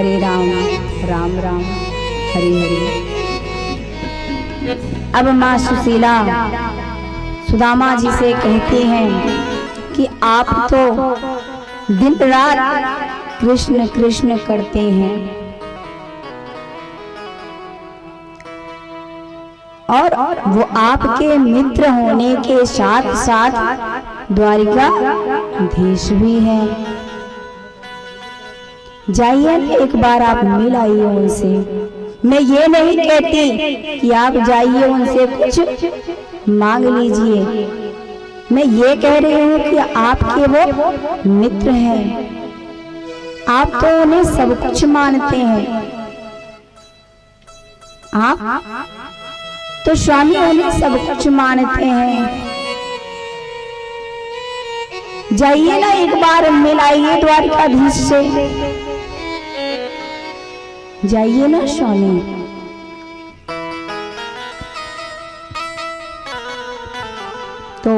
हरे राम राम राम हरे हरे। अब माँ सुशीला सुदामा जी से कहती हैं कि आप तो दिन रात कृष्ण कृष्ण करते हैं और वो आपके मित्र होने के साथ साथ द्वारिका धीश भी है। जाइए एक बार आप मिल आइए उनसे। मैं ये नहीं कहती कि आप जाइए उनसे कुछ मांग लीजिए, मैं ये कह रही हूँ कि आपके वो मित्र हैं, आप तो उन्हें सब कुछ मानते हैं, आप तो स्वामी उन्हें सब कुछ मानते हैं। जाइए ना एक बार मिलाइए द्वारकाधीश से, जाइए ना स्वामी। तो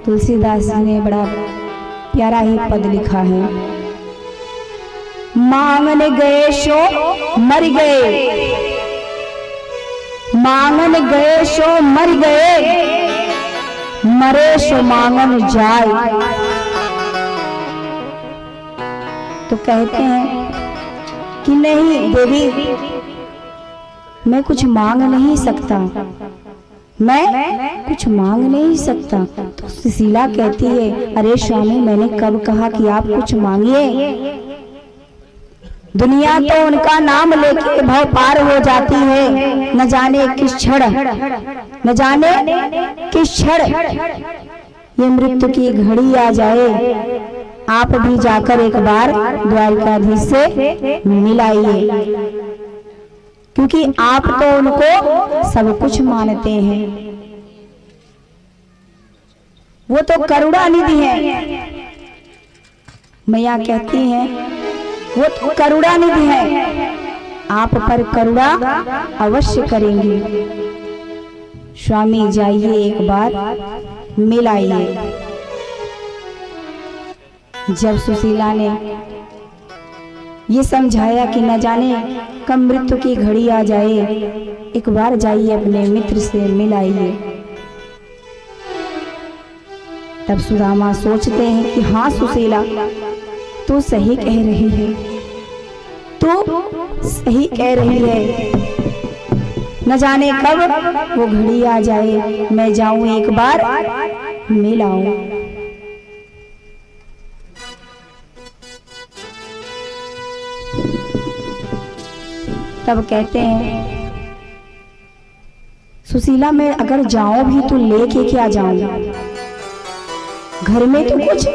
तुलसीदास जी ने बड़ा प्यारा ही पद लिखा है, मांगने गए सो मर गए, मांगन गए सो मर गए, मरे सो मांगन जाए। तो कहते हैं कि नहीं देवी, मैं कुछ मांग नहीं सकता, मैं कुछ मांग नहीं सकता। तो सुशीला कहती है, अरे स्वामी मैंने कब कहा कि आप कुछ मांगिए, दुनिया तो उनका नाम लेके भव पार हो जाती है, न जाने किस क्षण, न जाने किस क्षण ये मृत्यु की घड़ी आ जाए। आप भी जाकर एक बार द्वारकाधीश से मिलाइए, क्योंकि आप तो उनको सब कुछ मानते हैं, वो तो करुणानिधि है। मैया कहती हैं वो तो करुणानिधि है, आप पर करुणा अवश्य करेंगे। स्वामी जाइए एक बार मिलाइए। जब सुशीला ने ये समझाया कि न जाने कब मृत्यु की घड़ी आ जाए, एक बार जाइए अपने मित्र से मिलाइए, तब सुदामा सोचते हैं कि हाँ सुशीला तू सही कह रही है, तू सही कह रही है, न जाने कब वो घड़ी आ जाए, मैं जाऊं एक बार मिल आऊं। तब कहते हैं सुशीला मैं अगर जाऊं भी तो लेके क्या जाऊं, घर में तो कुछ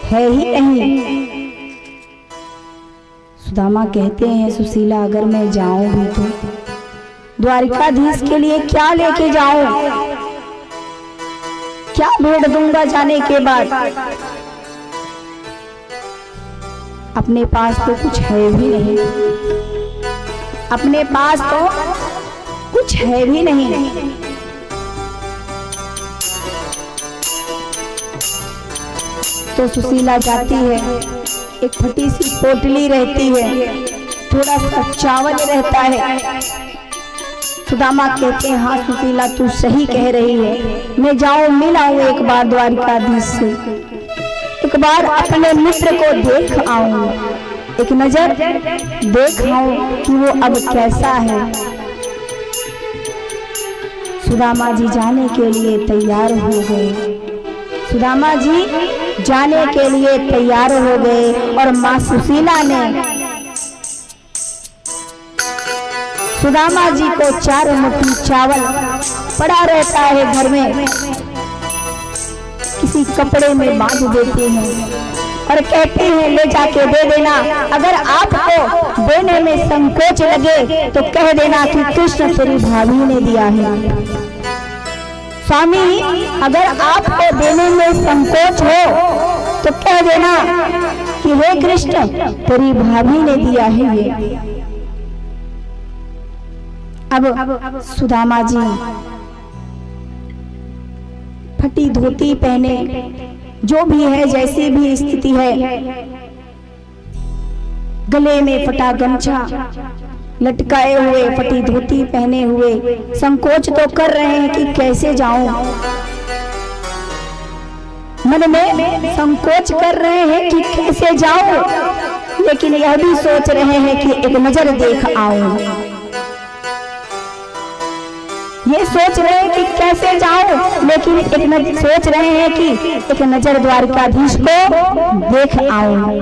है ही नहीं। सुदामा कहते हैं सुशीला अगर मैं जाऊं भी तो द्वारिकाधीश के लिए क्या लेके जाऊं, क्या भेंट दूंगा जाने के बाद, अपने पास तो कुछ है भी नहीं, अपने पास तो कुछ है भी नहीं। तो सुशीला जाती है, एक फटी सी पोटली रहती है, थोड़ा सा चावल रहता है। सुदामा कहते हैं हाँ सुशीला तू सही कह रही है, मैं जाऊं मिल आऊं एक बार द्वारिकाधीश से, एक बार अपने मित्र को देख आऊं, एक नजर देख आऊं कि वो अब कैसा है। सुदामा जी जाने के लिए तैयार हो गए, सुदामा जी जाने के लिए तैयार हो गए और माँ सुशीला ने सुदामा जी को 4 मुट्ठी चावल पड़ा रहता है घर में, किसी कपड़े में बांध देते हैं और कहते हैं ले जाके दे देना, अगर आपको देने में संकोच लगे तो कह देना कि कृष्ण तेरी भाभी ने दिया है। स्वामी अगर आपको देने में संकोच हो तो कह देना कि हे कृष्ण तेरी भाभी ने दिया है ये। अब सुदामा जी फटी धोती पहने, जो भी है जैसी भी स्थिति है, गले में फटा गमछा लटकाए हुए, फटी धोती पहने हुए संकोच तो कर रहे हैं कि कैसे जाऊं, मन में संकोच कर रहे हैं कि कैसे जाऊं, लेकिन यह भी सोच रहे हैं कि एक नजर देख आऊं। ये सोच रहे हैं कि कैसे जाऊं, लेकिन सोच रहे हैं कि एक नजर द्वारकाधीश को देख आऊं।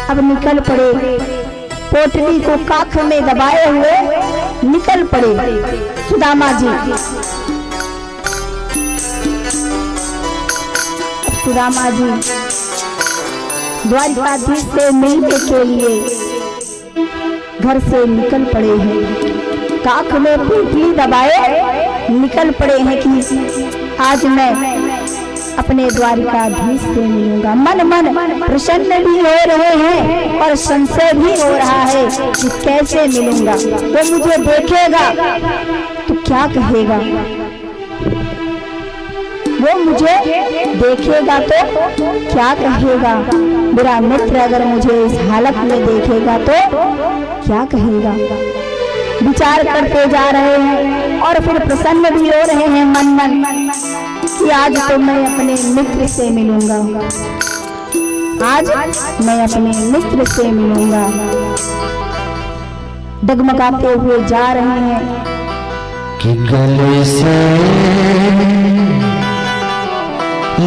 अब निकल पड़े, पोटली को काख में दबाए हुए निकल पड़े सुदामा जी। सुदामा जी द्वारकाधीश से मिलने के लिए घर से निकल पड़े हैं, काख में पोटली दबाए निकल पड़े हैं कि आज मैं अपने द्वारकाधीश से मिलूंगा। मन मन प्रसन्न भी हो रहे हैं और संशय भी हो रहा है कि कैसे मिलूंगा, वो मुझे देखेगा तो क्या कहेगा, वो मुझे देखेगा तो क्या कहेगा, मेरा मित्र अगर मुझे इस हालत में देखेगा तो क्या कहेगा। विचार करते जा रहे हैं और फिर प्रसन्न भी हो रहे हैं मन मन कि आज तो मैं अपने मित्र से मिलूंगा, आज मैं अपने मित्र से मिलूंगा। डगमगाते हुए जा रहे हैं कि गले से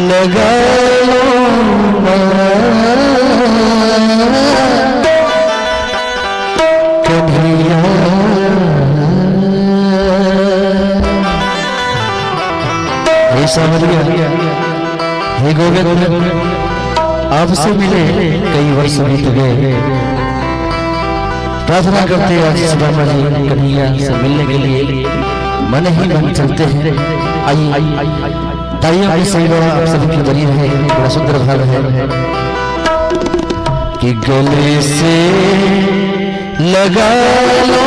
लगा कन्हैया, हे सावरिया, हे गोविंद, आपसे मिले कई वर्ष बीत गए। प्रार्थना करते हैं आज सुदामा जी कन्हैया से मिलने के लिए मन ही मन चलते हैं। आइए तालियों की सेवा आप सभी की बनी रहे, बड़ा सुंदर भाव है कि गले से लगा लो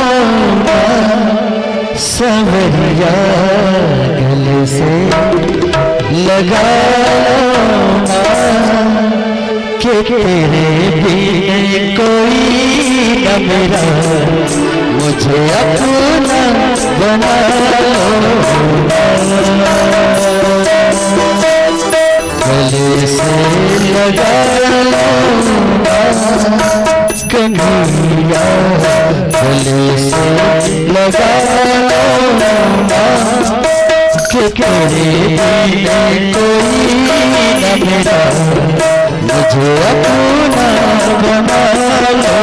सावरिया, गले से लगा लो कि तेरे बिन कोई न मेरा, मुझे अपना बना लो। गले से लगा लो कन्हैया, गले से लगा लो कि तेरे बिन कोई न मेरा, मुझे अपना बना लो।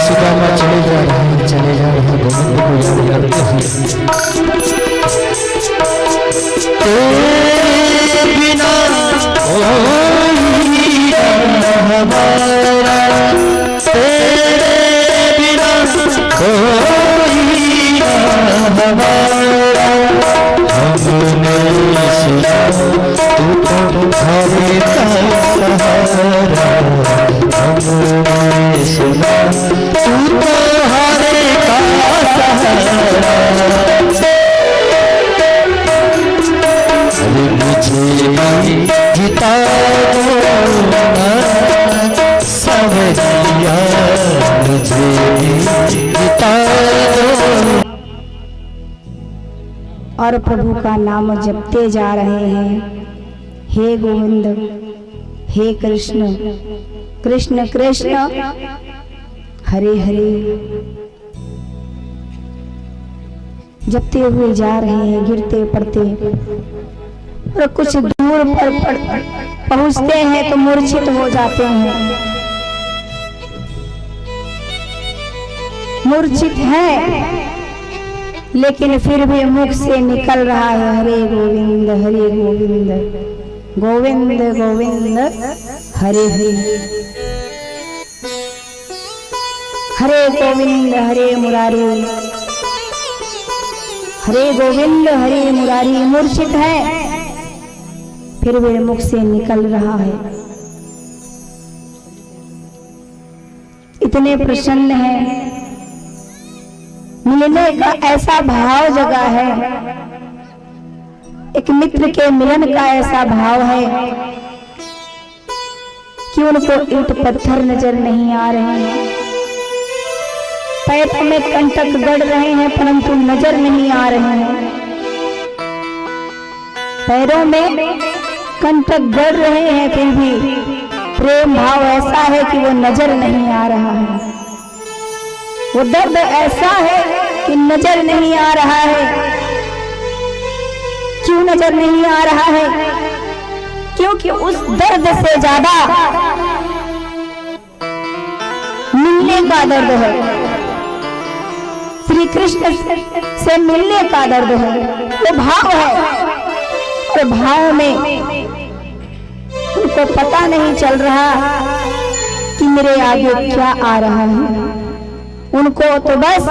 सुदामा चले जा रहे हैं गोविंद को याद करते हुए। तेरे बिना कोई हमारा, तेरे बिना कोई हमारा, हमने सुना तू तो हरे का सहारा, हमने सुना तू तो हरे का सहारा। अरे मुझे जिता दो सावरिया, मुझे जिता दो। और प्रभु का नाम जपते जा रहे हैं, हे गोविंद, हे कृष्ण कृष्ण कृष्ण हरे हरे, जपते हुए जा रहे हैं, गिरते पड़ते और कुछ दूर पर पहुंचते हैं तो मूर्छित हो जाते हैं। मूर्छित है लेकिन फिर भी मुख से निकल रहा है हरे गोविंद गोविंद गोविंद हरे हरे। हरे गोविंद हरे मुरारी, हरे गोविंद हरे मुरारी मूर्छित है, फिर भी मुख से निकल रहा है। इतने प्रसन्न है, मिलने का ऐसा भाव जगा है, एक मित्र के मिलन का ऐसा भाव है कि उनको ईंट पत्थर नजर नहीं आ रहे हैं, पैरों में कंटक गड़ रहे हैं परंतु नजर नहीं आ रहे हैं, पैरों में कंटक गड़ रहे हैं फिर भी प्रेम भाव ऐसा है कि वो नजर नहीं आ रहा है, वो दर्द ऐसा है कि नजर नहीं आ रहा है। क्यों नजर नहीं आ रहा है? क्योंकि उस दर्द से ज्यादा मिलने का दर्द है, श्री कृष्ण से मिलने का दर्द है, वो भाव है। और भाव में उनको पता नहीं चल रहा कि मेरे आगे क्या आ रहा है, उनको तो बस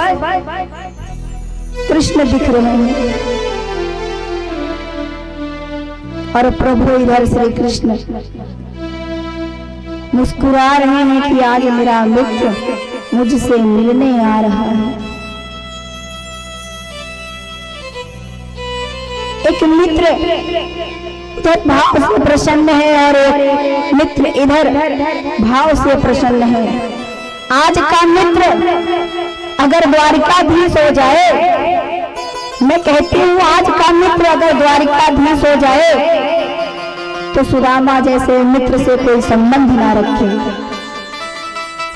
कृष्ण दिख रहे हैं। और प्रभु इधर श्री कृष्ण मुस्कुरा रहे हैं कि आज मेरा मित्र मुझसे मिलने आ रहा है। एक मित्र इधर भाव से प्रसन्न है और एक मित्र इधर भाव से प्रसन्न है। आज का मित्र अगर द्वारिकाधीश हो जाए, मैं कहती हूँ आज का मित्र अगर द्वारिकाधीश हो जाए तो सुदामा जैसे मित्र से कोई संबंध ना रखे।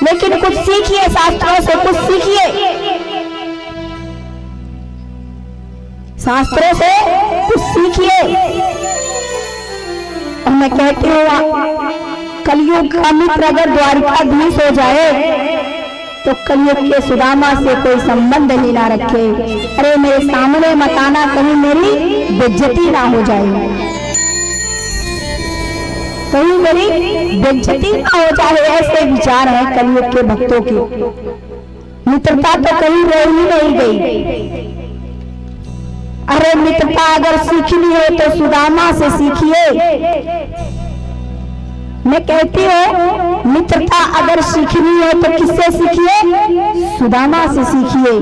लेकिन कुछ सीखिए, शास्त्रों से कुछ सीखिए, शास्त्रों से कुछ सीखिए। और मैं कहती हूँ कलयुग का मित्र अगर द्वारिकाधीश हो जाए तो कलयुग के सुदामा से कोई संबंध ही ना रखे। अरे मेरे सामने मत आना, कहीं मेरी बेइज्जती ना हो जाए, कहीं मेरी बेइज्जती ना हो जाए, ऐसे विचार है कलयुग के भक्तों की। मित्रता तो कहीं रह ही नहीं गई। अरे मित्रता अगर सीखनी हो तो सुदामा से सीखिए। मैं कहती हूँ मित्रता अगर सीखनी हो तो किससे सीखिए? सुदामा से सीखिए।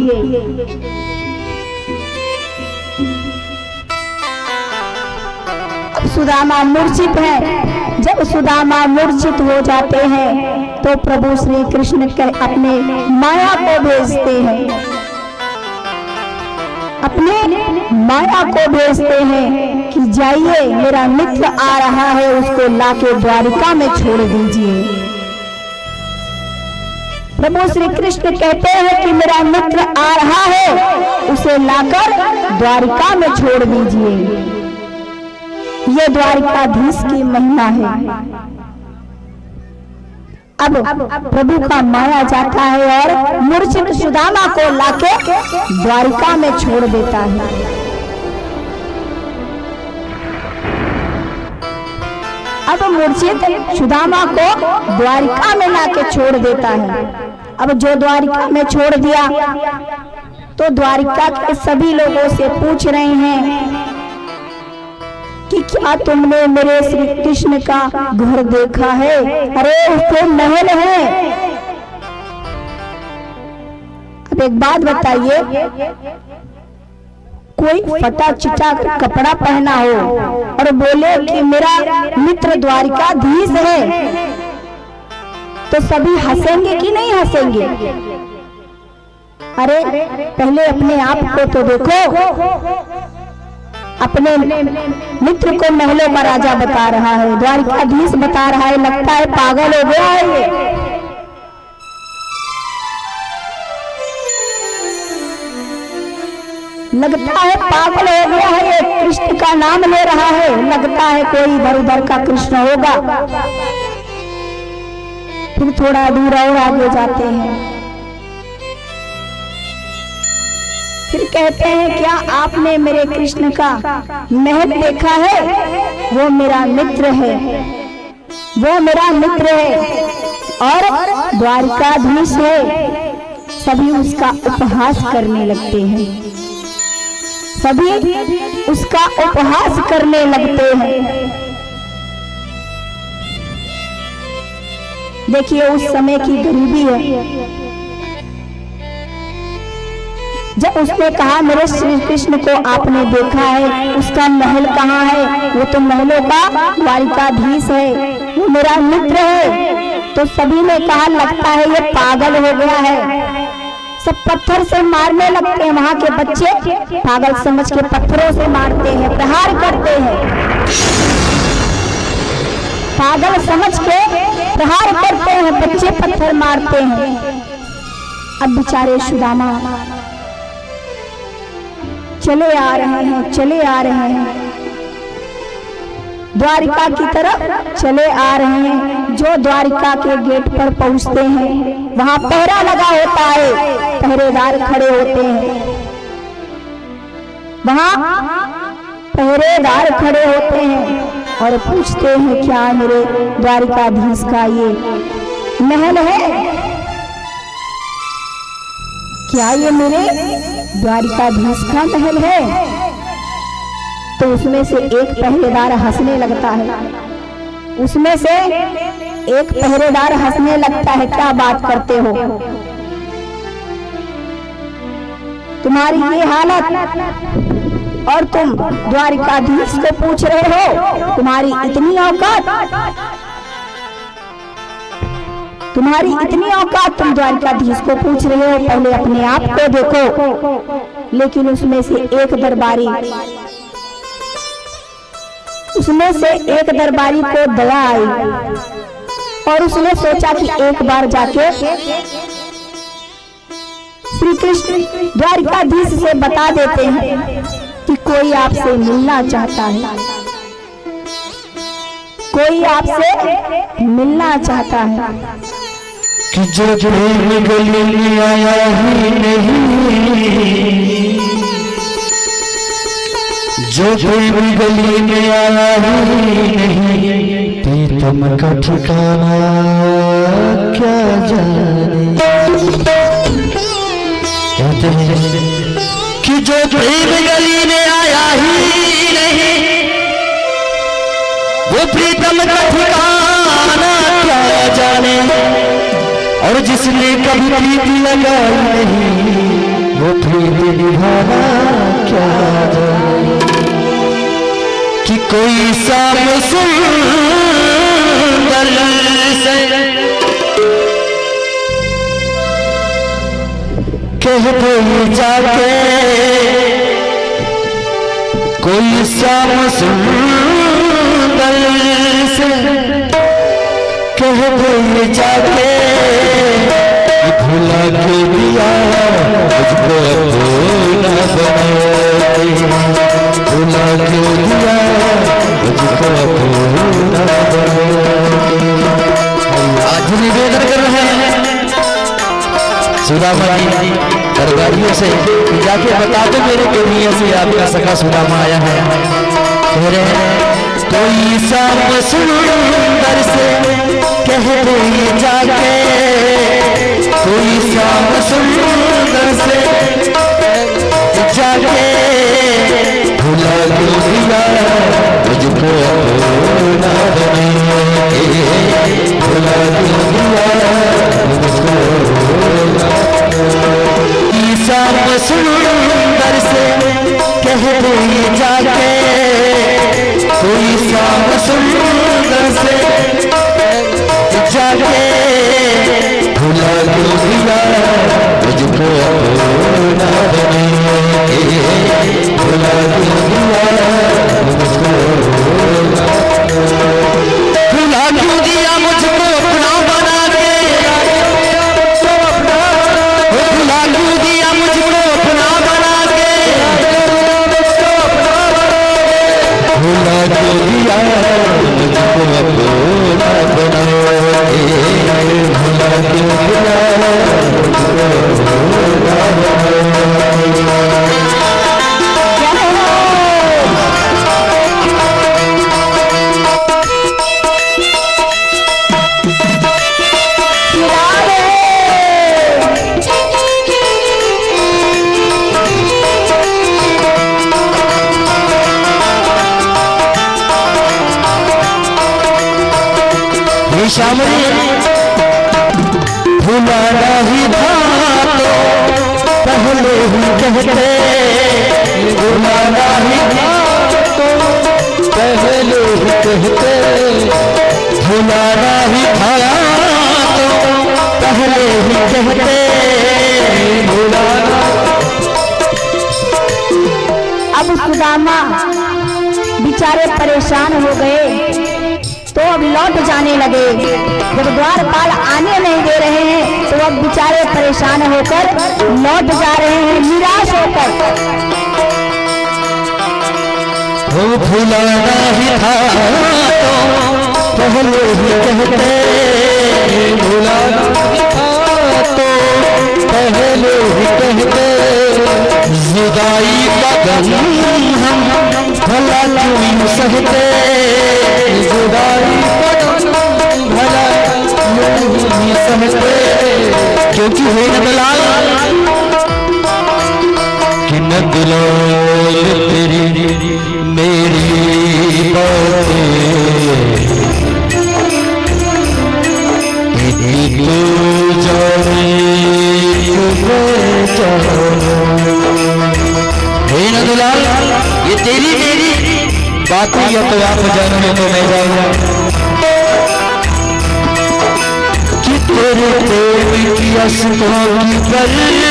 अब सुदामा मूर्छित है, जब सुदामा मूर्छित हो जाते हैं तो प्रभु श्री कृष्ण अपने माया को भेजते हैं, अपने माया को भेजते हैं कि जाइए मेरा मित्र आ रहा है, उसको लाके द्वारिका में छोड़ दीजिए। प्रभु श्री कृष्ण कहते हैं कि मेरा मित्र आ रहा है, उसे लाकर द्वारिका में छोड़ दीजिए। ये द्वारिकाधीश की महिमा है। अब प्रभु का माया जाता है और मूर्छित सुदामा को लाके द्वारिका में छोड़ देता है। अब मूर्छित सुदामा को द्वारिका में लाके छोड़ देता है। अब जो द्वारिका में छोड़ दिया तो द्वारिका के सभी लोगों से पूछ रहे हैं कि क्या तुमने मेरे श्री कृष्ण का घर देखा है? अरे उसके महल है। अब एक बात बताइए, कोई फटा चिटा कपड़ा पहना हो और बोले कि मेरा मित्र द्वारिकाधीश है तो सभी हंसेंगे कि नहीं हंसेंगे? अरे पहले अपने आप को तो देखो। अपने मित्र को महलों का राजा बता रहा है, द्वारिकाधीश बता रहा है, लगता है पागल हो गया है ये। लगता है पागल हो गया है ये, कृष्ण का नाम ले रहा है, लगता है कोई इधर उधर का कृष्ण होगा। फिर थोड़ा दूर और आगे जाते हैं, फिर कहते हैं क्या आपने मेरे कृष्ण का महल देखा है? वो मेरा मित्र है, वो मेरा मित्र है और द्वारिकाधीश है। सभी उसका उपहास करने लगते हैं, सभी उसका उपहास करने लगते हैं। देखिए उस समय की गरीबी है। जब उसने कहा मेरे श्री कृष्ण को आपने देखा है, उसका महल कहाँ है? वो तो महलों का द्वारिकाधीश है, वो मेरा मित्र है। तो सभी ने कहा लगता है ये पागल हो गया है। सब पत्थर से मारने लगते हैं, वहां के बच्चे पागल समझ के पत्थरों से मारते हैं, प्रहार करते हैं, पागल समझ के प्रहार करते हैं, बच्चे पत्थर मारते हैं। अब बेचारे सुदामा चले आ रहे हैं, चले आ रहे हैं, द्वारिका की तरफ चले आ रहे हैं। जो द्वारिका के गेट पर पहुंचते हैं वहां पहरा लगा होता है, पहरेदार खड़े होते हैं, वहां पहरेदार खड़े होते हैं और पूछते हैं क्या मेरे द्वारिकाधीश का ये महल है? क्या ये मेरे द्वारिकाधीश का महल है? तो उसमें से एक पहरेदार हंसने लगता है, उसमें से एक पहरेदार हंसने लगता है, क्या बात करते हो, तुम्हारी ये हालत और तुम द्वारिकाधीश को पूछ रहे हो? तुम्हारी इतनी औकात, तुम्हारी इतनी औकात, तुम द्वारिकाधीश को पूछ रहे हो? पहले अपने आप को देखो। लेकिन उसमें से एक दरबारी, उसमें से एक दरबारी को दया आई और उसने सोचा कि एक बार जाके श्री कृष्ण द्वारिकाधीश से बता देते हैं कि कोई आपसे मिलना चाहता है, कोई आपसे मिलना चाहता है। कि जो प्रेम गली में आया ही नहीं, जो प्रेम गली में आया ही नहीं, प्रीतम का ठिकाना क्या जाने। कहते हैं कि जो प्रेम गली में आया ही नहीं, वो प्रीतम का ठिकाना क्या जाने। और जिसने कभी प्रीति लगाई नहीं, वो प्रीति निभाना क्या जाने। कि कोई शाम सुंदर से कह दे जाके, कोई शाम सुंदर से कह दे जाके, भुला के दिया मुझको भूला बनाए, भुला के दिया मुझको भूला बनाए। आज निवेदन कर रहे हैं सुदामा जी दरबारियों से, जाके बता दो मेरे कन्हैया से आपका सखा सुदामा आया है। कह रहे हैं कोई शाम सुंदर से कह दे जाके, कोई शाम सुंदर से जाके, भुला दिया मुझको भूला बनाए, भुला दिया मुझको भूला। शाम सुंदर से कह दे जाके, कोई शाम सुंदर से जाके, भुला दिया मुझको भूला बनाए, भुला दिया मुझको भूला। भुला क्यों दिया मुझको अपना बना के, भुला क्यों दिया मुझको अपना बना के, भुला क्यों दिया मुझको भूला बनाए, भुला क्यों दिया मुझको भूला बनाए। श्यामली भुलाना ही था तो पहले ही कहते, भुलाना ही था तो पहले ही कहते, भुलाना ही था तो पहले ही कहते, भुलाना। अब सुदामा बेचारे परेशान हो गए तो अब लौट जाने लगे। जब द्वारपाल आने नहीं दे रहे हैं तो अब बेचारे परेशान होकर लौट जा रहे हैं, निराश होकर। वो भुलाना ही था तो पहले ही कहते, भुलाना ही था तो पहले ही कहते, जुदाई का गम हम भला क्यों यूं सहते, जुदाई का गम भला क्यों यूं सहते। क्योंकि है नंदलाल कि नंदलाल तेरी मेरी बातें तू जाने हे नंदलाल, ये तेरी मेरी बातें या तो आप जानने तो मैं जाऊंगा कि तेरे प्रेम की अश्कों की बरसातें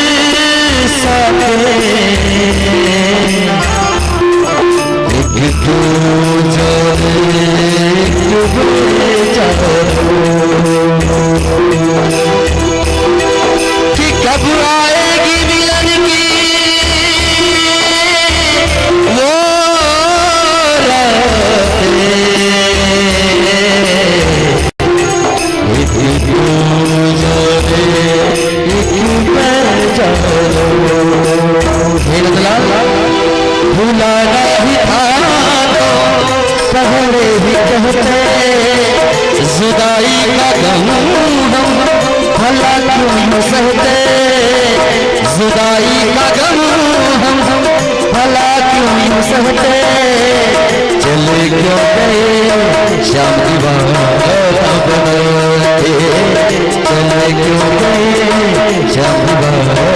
तू जाने कि कब आएगी मिलन की वो भुलाना ही था तो पहले ही कहते, जुदाई का गम हम भला क्यों यूं सहते, जुदाई का गम हम भला क्यों यूं सहते। चले क्यों गए श्याम दीवाना बनाते, चले क्यों गए श्याम दीवाना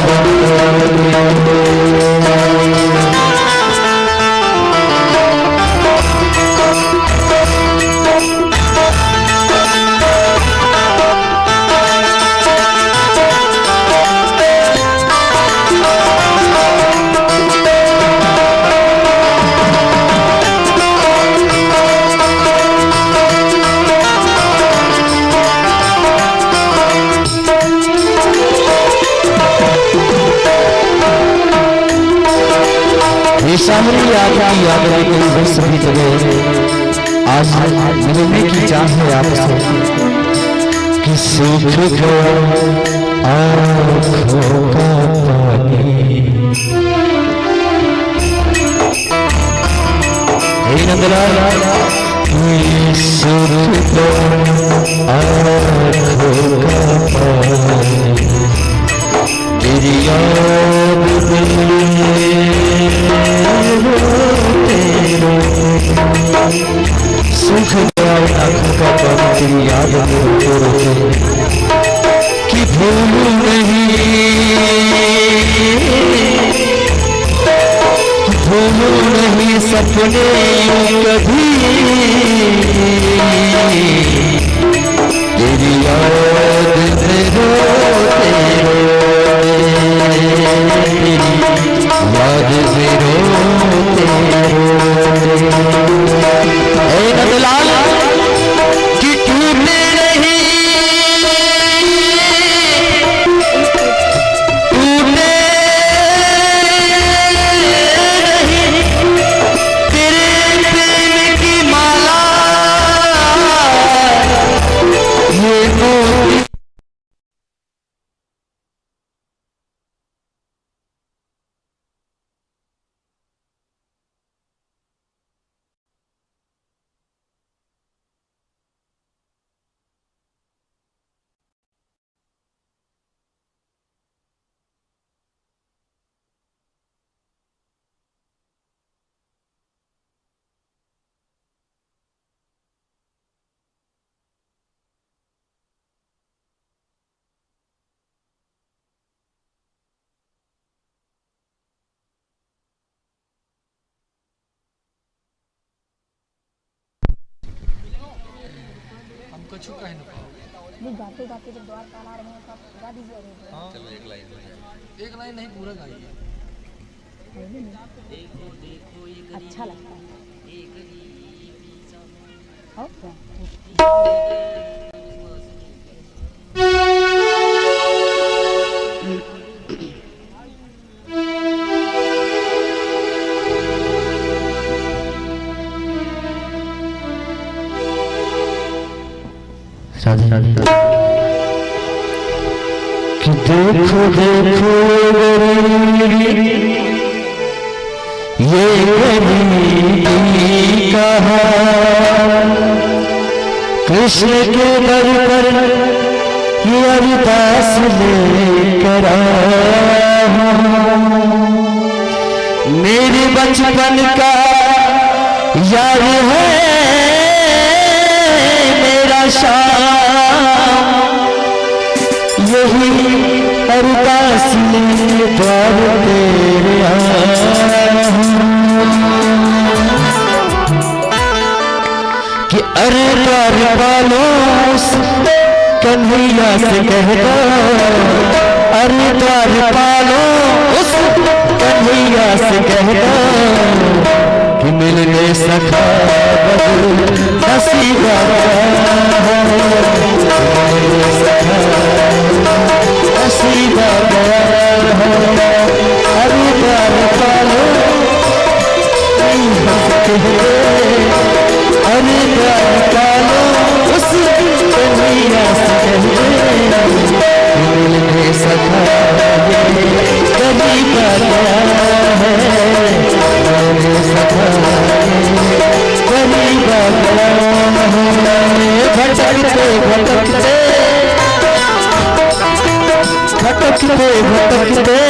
बनाते। सामरी आपकी याद लेकर वो सभी जगह आज मिलने की चाह है आपसे कि सूख गया आँखों का पानी। हे नंदलाल सूख गया आँखों का पानी, तेरी याद सुख गया आँखों का पानी, तेरी याद में रोते रोते कि भूलूं नहीं, भूलूं नहीं सपने कभी, तेरी याद में रोते रोते, याद में रोते रोते। कछु कह न पाओ। नहीं गाते गाते जब द्वार काल आ रहे हैं तो आप गा दीजिए। हाँ चलो एक लाइन नहीं पूरा गाइए। अच्छा लगता है। और क्या? कि देखो देखो ये गरीबी का हाल, कृष्ण के दर पर ये अरदास लेकर आया हूं। मेरे बचपन का यार है मेरा शाम, यही अरदास द्वार तेरे आया हूं। कि अरे द्वार वालों कन्हैया से कह दो, अरे द्वार वालों उस कन्हैया से कह दो कि मिलने सखा नसीबा नसीबा अरे द्वार वालों अरे द्वार वालों उस कन्हैया से कह दो मिलने सखा गरीबा है सखा गरीबा भटकते भटकते भटकते भटकते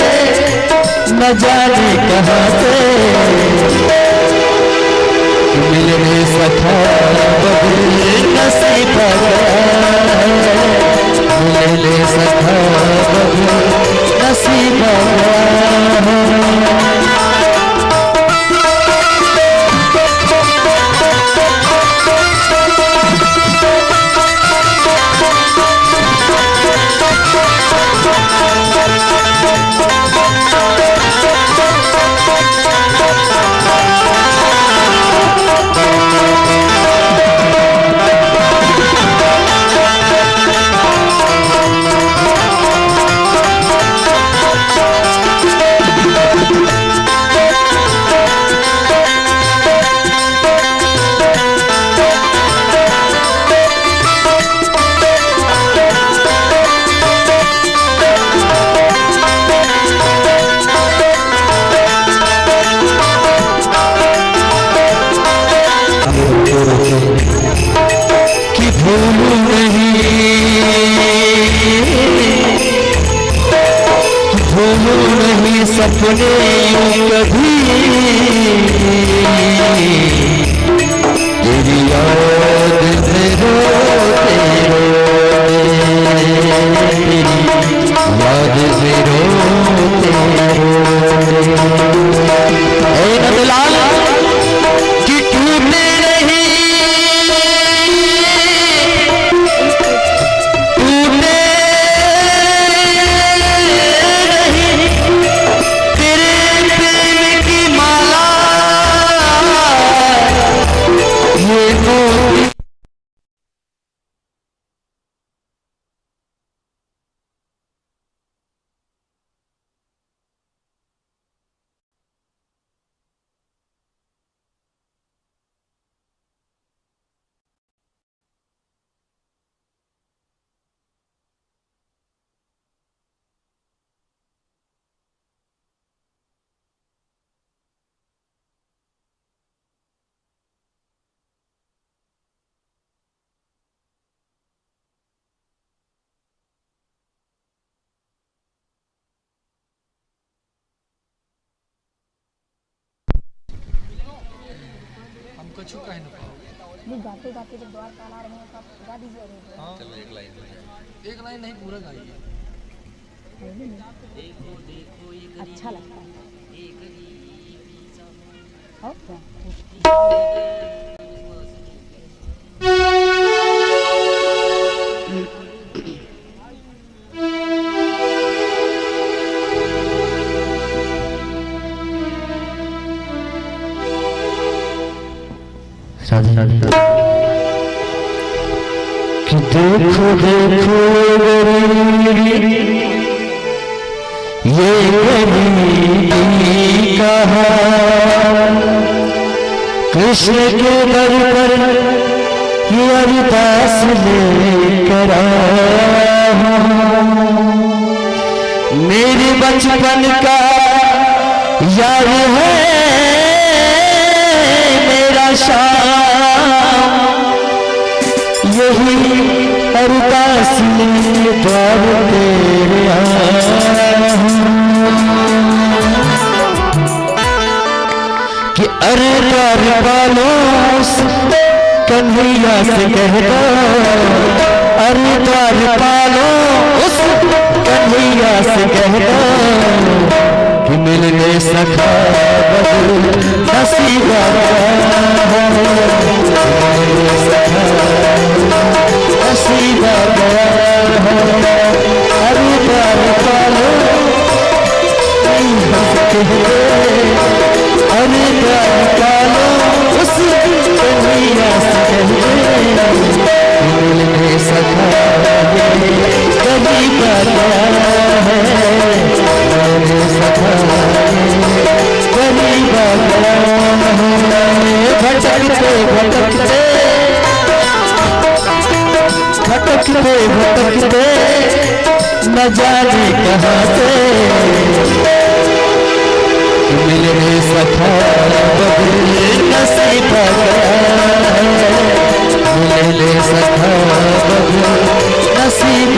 न जाने कहाँ से मिलने सखा नसीबा मिलने सखा नसीबा सपने कभी तेरी याद से रोते रोते तेरी याद से रोते रोते नंदलाल कि टूटे नहीं कछु कह न पाओ। नहीं गाते गाते जब द्वार काल आ रहे हैं तो आप गा दीजिए। हाँ चलो एक लाइन नहीं पूरा गाइए। अच्छा लगता है। और क्या? साधु साधु कि देखो देखो ये गरीबी कहा कृष्ण के दर पर ये अरदास लेकर आया हूं। मेरे बचपन का यार है मेरा शाम, यही अरदास द्वार तेरे आया हूं कि अरे द्वार वालों कन्हैया से कह दो, अरे द्वार वालों उस कन्हैया से कह दो कि मिलने सखा नसीबा नसीबा अरे द्वार वालों अरे द्वार वालों उस कन्हैया से कह दो मिलने सखा कभी बता है सखा कभी बता भटकते भटकते भटकते भटकते न जाने कहाँ से मिलने सखा बदले नसीब मिलने सखा बदले नसीब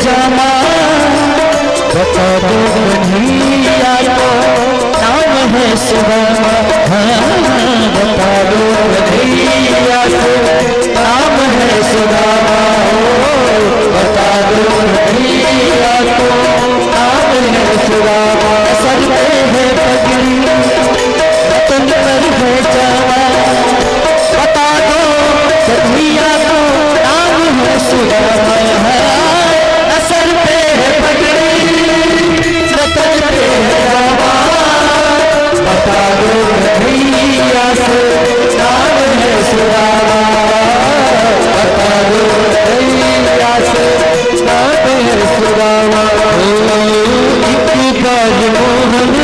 जामा बता दो कन्हैया को नाम है सुदामा, बता दो कन्हैया को नाम है सुदामा, बता दो कन्हैया को नाम है सुदामा। सर पे है पगड़ी रतन पर है जामा, बता दो कन्हैया को नाम है सुदामा। बता दो कन्हैया से नाम है सुदामा, बता दो कन्हैया से नाम है सुदामा। एक बार मोहन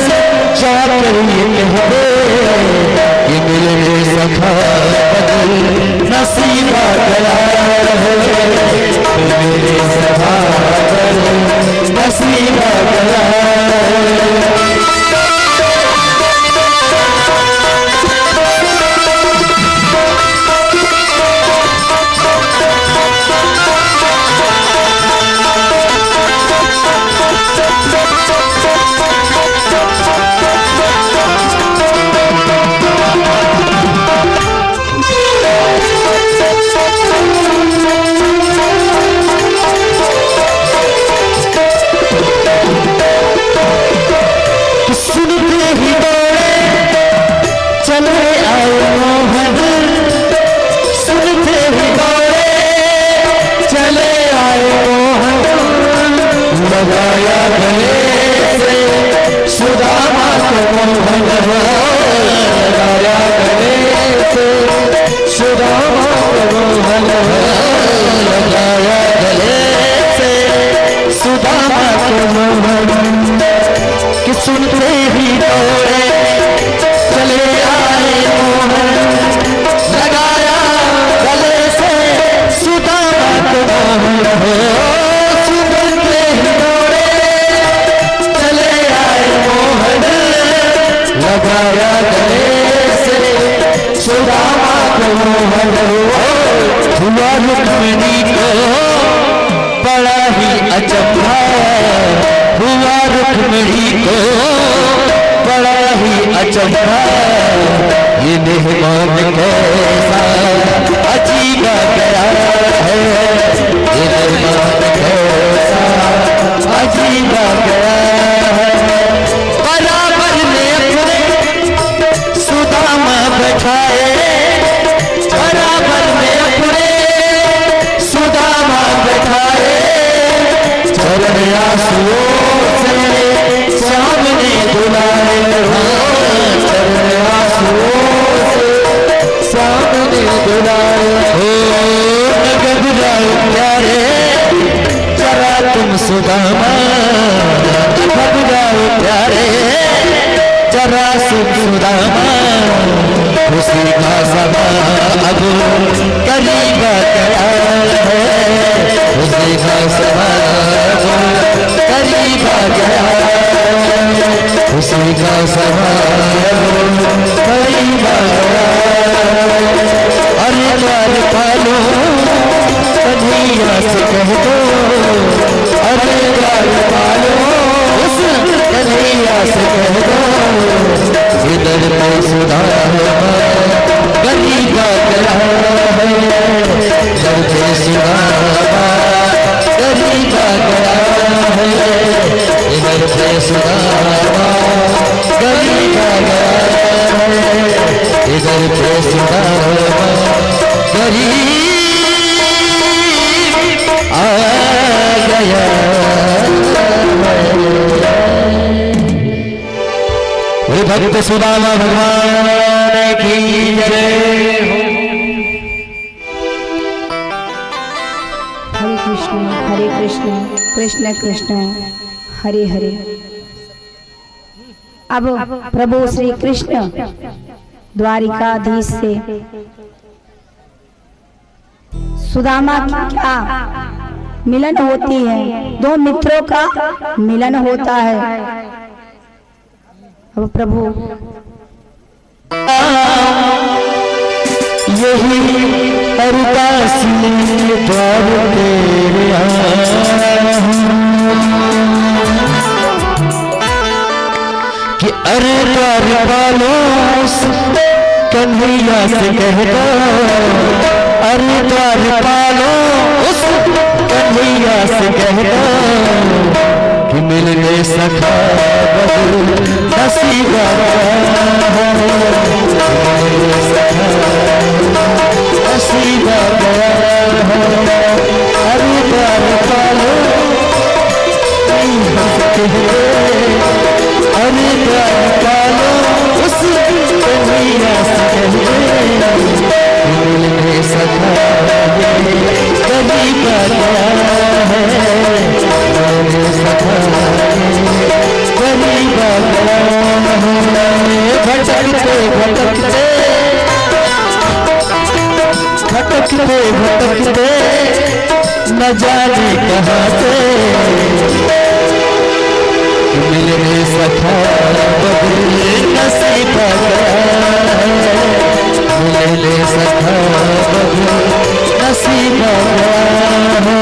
से जाकर ये कह दे कि मिलने सखा बदल नसीबा गया है, मिलने सखा बदल नसीबा गया है। लगाया गले से सुदामा को मोहन, लगाया गले से सुदामा को मोहन, लगाया गले से सुदामा को मोहन। कि सुनते ही दौड़े चले आए मोहन, मोहन हो सुनते ही दौड़े चले आए मोहन लगाया गले से सुदामा को मोहन हुआ रुक्मिणी को बड़ा ही अचंभा हुआ रुक्मिणी को बड़ा ही अचंभा ये मेहमान कैसा अजीब गया है ये मेहमान कैसा अजीब गया है बराबर में अपने सुदामा बैठाए बराबर में अपने सुदामा बैठाए चरण आंसुओं से सामने बुलाए चरण आंसुओं से सामने बुलाए हो घबराओ प्यारे जरा तुम सुदामा घबराओ प्यारे जरा सुदामा खुशी का समा अब करीब गया है खुशी का समा करीब गया खुशी का समा करीब गया अरे द्वार पालो कन्हैया से कह दो अरे द्वार पालो उस कन्हैया से कह दो इधर पे सुधामा गरीब गया है जब पे सुधामा गरीब गया है इधर पे सुधामा गरीब गया है इधर पे सुधामा गरीब आ गया भक्त सुदामा भगवान की जय हरे कृष्ण कृष्ण कृष्ण हरे हरे। अब प्रभु श्री कृष्ण द्वारिकाधीश से सुदामा की क्या मिलन होती है, दो मित्रों का मिलन होता है। अब प्रभु यही अरदासी द्वार तेरे आया कि अरे द्वार वालों कन्हैया से कह दो अरे द्वार वालों उस कन्हैया से कह दो कि मिलने सखा नसीब नसीब अरे द्वार पालो अरे द्वार पालो उस कन्हैया से मिलने सखा गरीब गया है सखा गरीब भटकते भटकते भटकते भटकते न जाने कहाँ से मिलने सखा बदले नसीब गया मिलने सखा बदले नसीब गया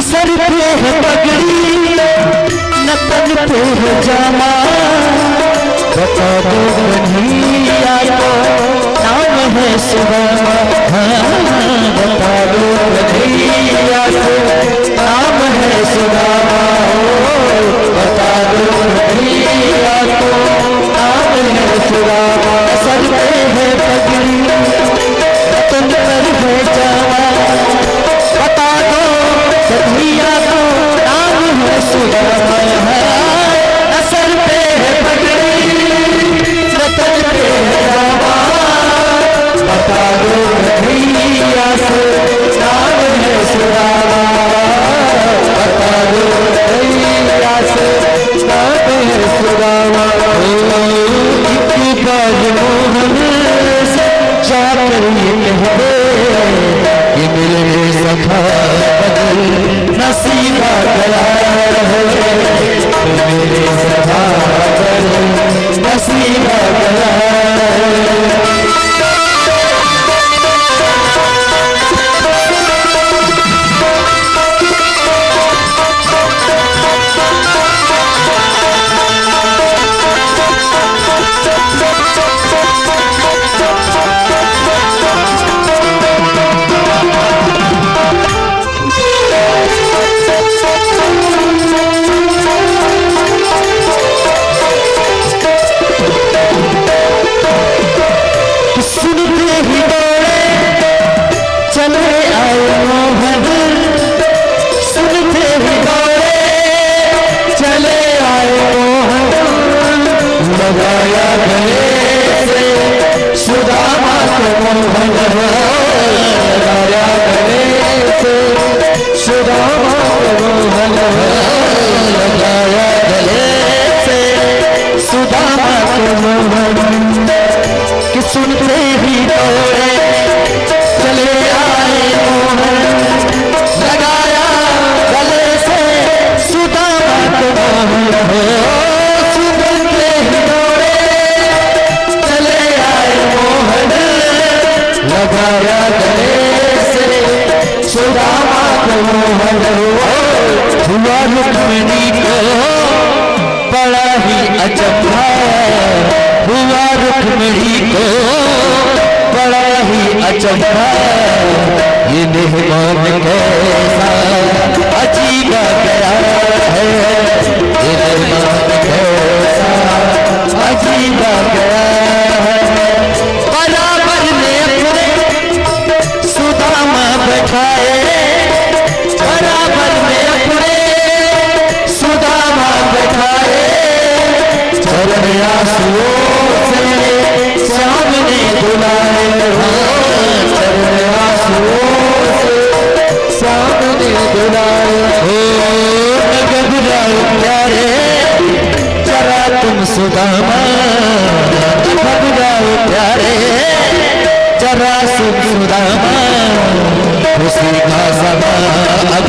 सर पे है पगड़ी न तन सर पे है जामा बता दो कन्हैया को नाम है सुदामा। बता दो कन्हैया को नाम है सुदामा। बता दो कन्हैया को नाम है सुदामा। सर पे है पगड़ी रतन पर है जामा बता दो कन्हैया को नाम है सुदामा। सर पे है पगड़ी रतन पे है जामा बता दो कन्हैया को नाम है सुदामा। बता दो कन्हैया से नाम है सुदामा। एक बार मोहन से जाकर ये कह दे कि मेरे सखा बदल नसीबा गया है। मेरे सखा बदल नसीबा गया है। सुनते ही दौड़े चले आए मोहन। सुनते ही दौड़े चले आए मोहन। लगाया गले से सुदामा को मोहन। लगाया गले से सुदामा को मोहन। लगाया गले से सुदामा को मोहन। कि सुनते ही दौड़े चले आए मोहन। लगाया गले से सुदामा को मोहन। सुनते ही दौड़े चले आए मोहन। लगाया गले से सुदामा को मोहन। हुआ रुक्मिणी को बड़ा ही अचंभा। हुआ रुक्मिणी को बड़ा ही अचंभा। ये मेहमान कैसा अजीब गया है। ये मेहमान कैसा अजीब गया है। बराबर में अपने सुदामा बैठाए। बराबर में अपने सुदामा बैठाए। चरण आंसुओं से सामने बुलाए। चरण आंसुओं से सामने बुलाए। हो घबराओ प्यारे जरा तुम सुदामा। घबराओ प्यारे जरा तुम सुदामा। खुशी का समा अब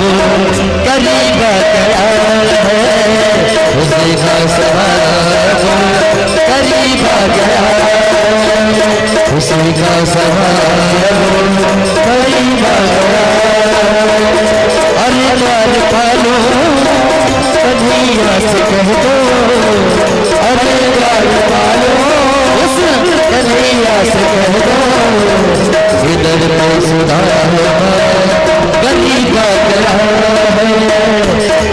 करीब गया है। खुशी का समा करीब गया। खुशी का समा करीब गया। अरे द्वार पालो कन्हैया से कह दो। अरे द्वार पालो उस कन्हैया से कह दो। इधर पे सुदामा गरीब गया है।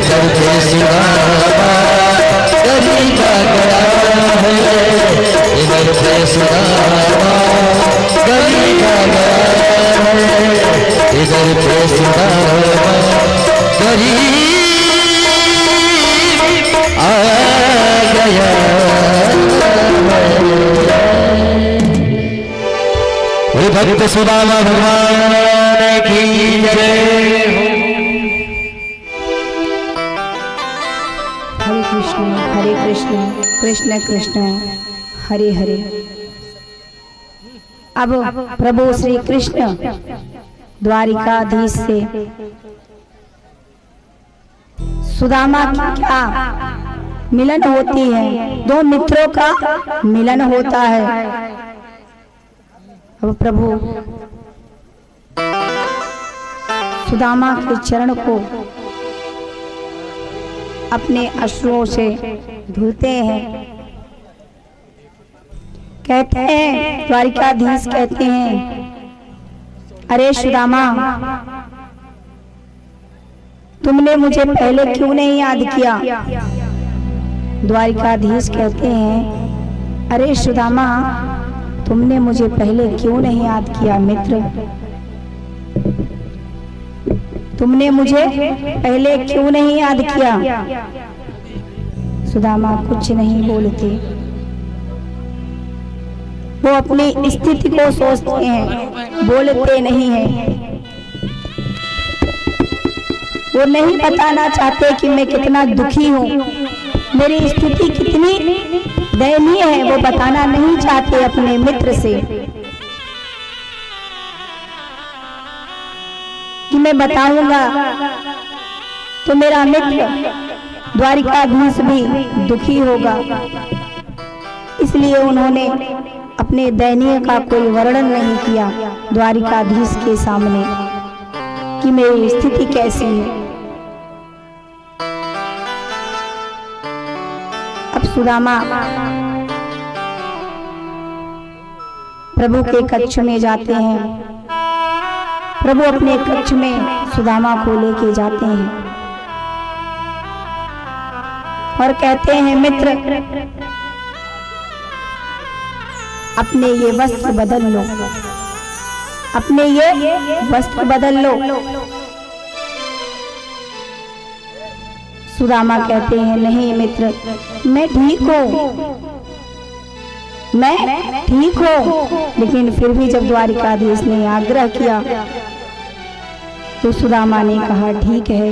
इधर पे सुदामा गरीब गया है। इधर पे सुदामा गरीब गया है। इधर पे सुदामा गरीब आ गया। भक्त सुदामा भगवान की जय हो। हरे कृष्ण कृष्ण कृष्ण हरे हरे। अब प्रभु श्री कृष्ण द्वारिकाधीश से सुदामा की क्या मिलन होती है। दो मित्रों का मिलन होता है। अब प्रभु सुदामा के चरण को अपने अश्रुओं से धुलते हैं। कहते हैं, द्वारिकाधीश कहते हैं, अरे सुदामा, तुमने मुझे पहले क्यों नहीं याद किया? द्वारिकाधीश कहते हैं, अरे सुदामा, तुमने मुझे पहले क्यों नहीं याद किया मित्र? तुमने मुझे पहले क्यों नहीं याद किया? सुदामा कुछ नहीं बोलते। वो अपनी स्थिति को सोचते हैं, बोलते नहीं हैं। वो नहीं बताना चाहते कि मैं कितना दुखी हूँ, मेरी स्थिति कितनी दयनीय है, वो बताना नहीं चाहते अपने मित्र से कि मैं बताऊंगा तो मेरा मित्र द्वारिकाधीश भी दुखी होगा। इसलिए उन्होंने अपने दयनीय का कोई वर्णन नहीं किया द्वारिकाधीश के सामने कि मेरी स्थिति कैसी है। अब सुदामा प्रभु के कक्ष में जाते हैं। प्रभु अपने कक्ष में सुदामा को लेके जाते हैं और कहते हैं, मित्र, अपने ये वस्त्र बदल लो, अपने ये वस्त्र बदल लो। सुदामा कहते हैं, नहीं मित्र, मैं ठीक हूँ, मैं ठीक हूँ। लेकिन फिर भी जब द्वारिकाधीश ने आग्रह किया तो सुदामा ने कहा, ठीक है।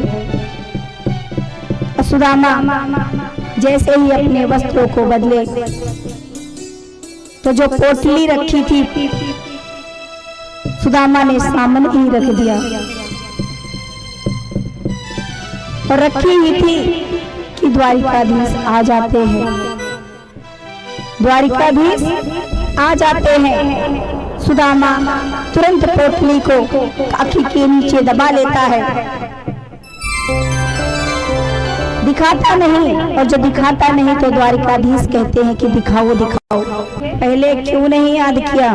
सुदामा जैसे ही अपने वस्त्रों को बदले तो जो पोटली रखी थी सुदामा ने सामने ही रख दिया और रखी ही थी कि द्वारिकाधीश आ जाते हैं। द्वारिकाधीश आ जाते हैं। सुदामा तुरंत पोटली को काखी के नीचे दबा लेता है, दिखाता नहीं। और जो दिखाता नहीं तो द्वारिकाधीश कहते हैं कि दिखाओ दिखाओ, पहले क्यों नहीं याद किया?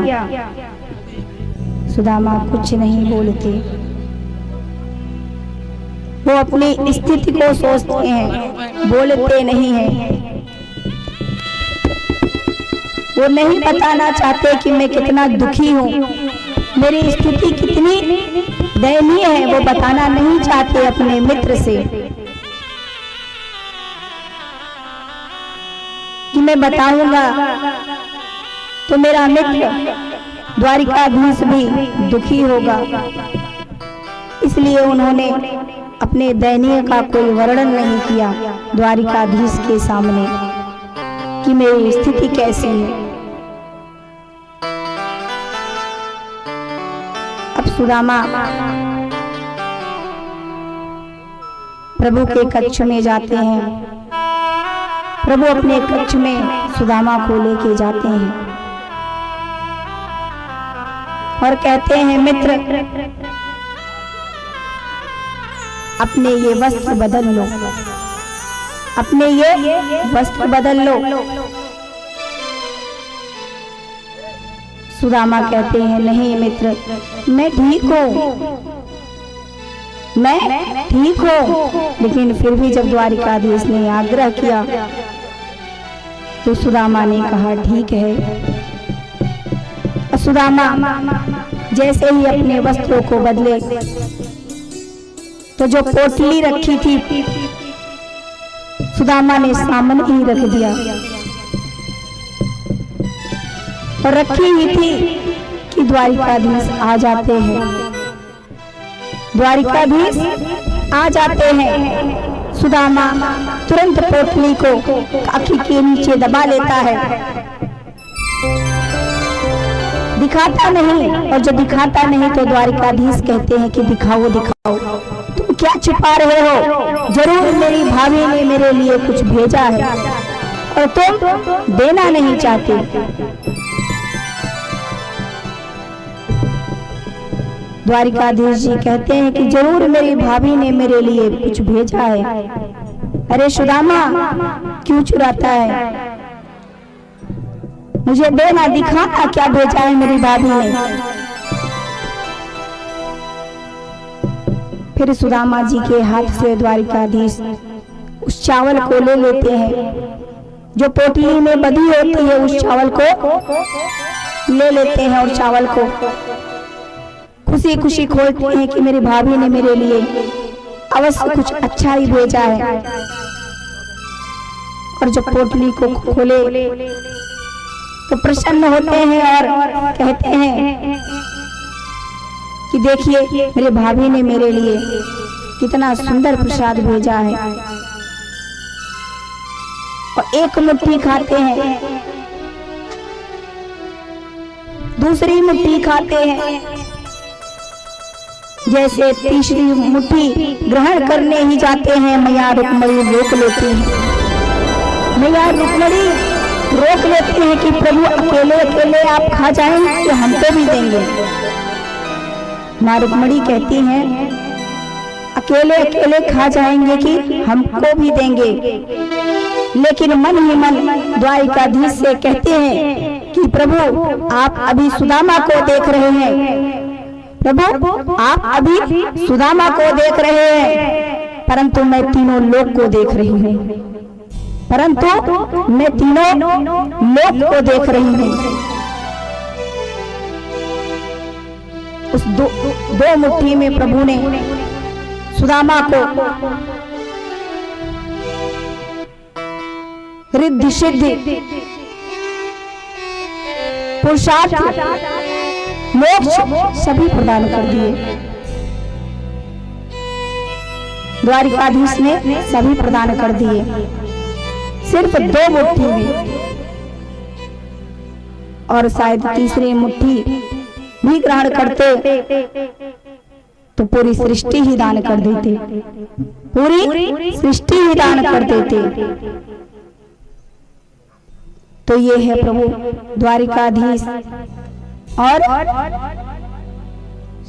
सुदामा कुछ नहीं बोलते। वो अपनी स्थिति को सोचते हैं, बोलते नहीं हैं। वो नहीं बताना चाहते कि मैं कितना दुखी हूँ, मेरी स्थिति कितनी दयनीय है, वो बताना नहीं चाहते अपने मित्र से कि मैं बताऊंगा तो मेरा मित्र द्वारिकाधीश भी दुखी होगा। इसलिए उन्होंने अपने दयनीय का कोई वर्णन नहीं किया द्वारिकाधीश के सामने कि मेरी स्थिति कैसी है। अब सुदामा प्रभु के कक्ष में जाते हैं। प्रभु अपने कक्ष में सुदामा को लेके जाते हैं और कहते हैं, मित्र, अपने ये वस्त्र बदल लो, अपने ये वस्त्र बदल लो। सुदामा कहते हैं, नहीं मित्र, मैं ठीक हूँ, मैं ठीक हूँ। लेकिन फिर भी जब द्वारिकाधीश ने आग्रह किया तो सुदामा ने कहा, ठीक है। सुदामा जैसे ही अपने वस्त्रों को बदले तो जो पोटली रखी थी सुदामा ने सामने ही रख दिया और रखी ही थी कि द्वारिकाधीश आ जाते हैं। द्वारिकाधीश आ जाते हैं। सुदामा तुरंत पोटली को काखी के नीचे दबा लेता है, दिखाता नहीं। और जो दिखाता नहीं तो द्वारिकाधीश कहते हैं कि दिखाओ दिखाओ, तुम क्या छिपा रहे हो? जरूर मेरी भाभी ने मेरे लिए कुछ भेजा है और तुम देना नहीं चाहते। द्वारिकाधीश जी कहते हैं कि जरूर मेरी भाभी ने मेरे लिए कुछ भेजा है। अरे सुदामा क्यों चुराता है, मुझे देना, दिखाना क्या भेजा है मेरी भाभी ने। फिर सुदामा जी के हाथ से द्वारिकाधीश उस चावल को ले लेते हैं, जो पोटली में बंधी होती है उस चावल को ले लेते हैं और चावल को खुशी खुशी खोलते हैं कि मेरी भाभी ने मेरे लिए अवश्य कुछ अच्छा ही भेजा है। और जब पोटली को खोले तो प्रसन्न होते हैं और कहते हैं कि देखिए मेरे भाभी ने मेरे लिए कितना सुंदर प्रसाद भेजा है। और एक मुट्ठी खाते हैं, दूसरी मुट्ठी खाते हैं, जैसे तीसरी मुट्ठी ग्रहण करने ही जाते हैं मैया रुक्मणी रोक लेती है। मैया रुक्मणी रोक लेती हैं कि प्रभु अकेले अकेले आप खा जाएंगे कि हमको भी देंगे। माँ रुक्मणी कहती हैं अकेले अकेले खा जाएंगे कि हमको भी देंगे, लेकिन मन ही मन द्वारिकाधीश से कहते हैं कि प्रभु आप अभी सुदामा को देख रहे हैं, प्रभु आप अभी सुदामा को देख रहे हैं, परंतु मैं तीनों लोक को देख रही हूँ, परंतु मैं तीनों लोक को देख रही हूँ। उस दो मुट्ठी में प्रभु ने सुदामा को रिद्धि सिद्धि पुरुषार्थ मोक्ष सभी प्रदान कर दिए। द्वारिकाधीश ने सभी प्रदान कर दिए, सिर्फ दो मुट्ठी में। और शायद तीसरी मुट्ठी भी ग्रहण करते तो पूरी सृष्टि ही दान कर देते, पूरी सृष्टि ही दान कर देते। तो ये है प्रभु द्वारिकाधीश और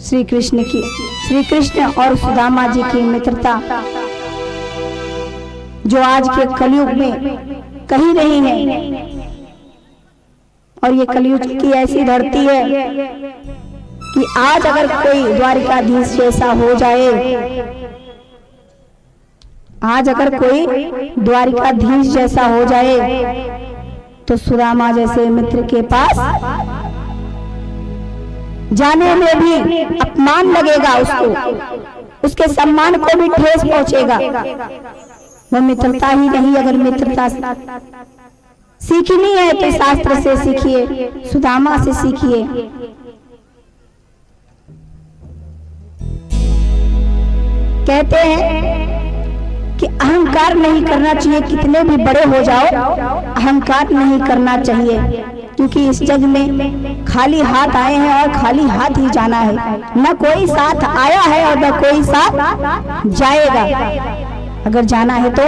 श्री कृष्ण और सुदामा जी की मित्रता, जो आज के कलयुग में कहीं नहीं है। और ये कलयुग की ऐसी धरती है कि आज अगर कोई द्वारिकाधीश जैसा हो जाए, आज अगर कोई द्वारिकाधीश जैसा हो जाए तो सुदामा जैसे मित्र के पास जाने में भी अपमान लगेगा उसको, उसके सम्मान को भी ठेस पहुंचेगा। वो मित्रता ही नहीं, अगर मित्रता सीखनी है तो शास्त्र से सीखिए, सुदामा से सीखिए। कहते हैं कि अहंकार नहीं करना चाहिए, कितने भी बड़े हो जाओ अहंकार नहीं करना चाहिए, क्योंकि इस जग में खाली हाथ आए हैं और खाली हाथ ही जाना है। न कोई साथ आया है और न कोई साथ जाएगा। अगर जाना है तो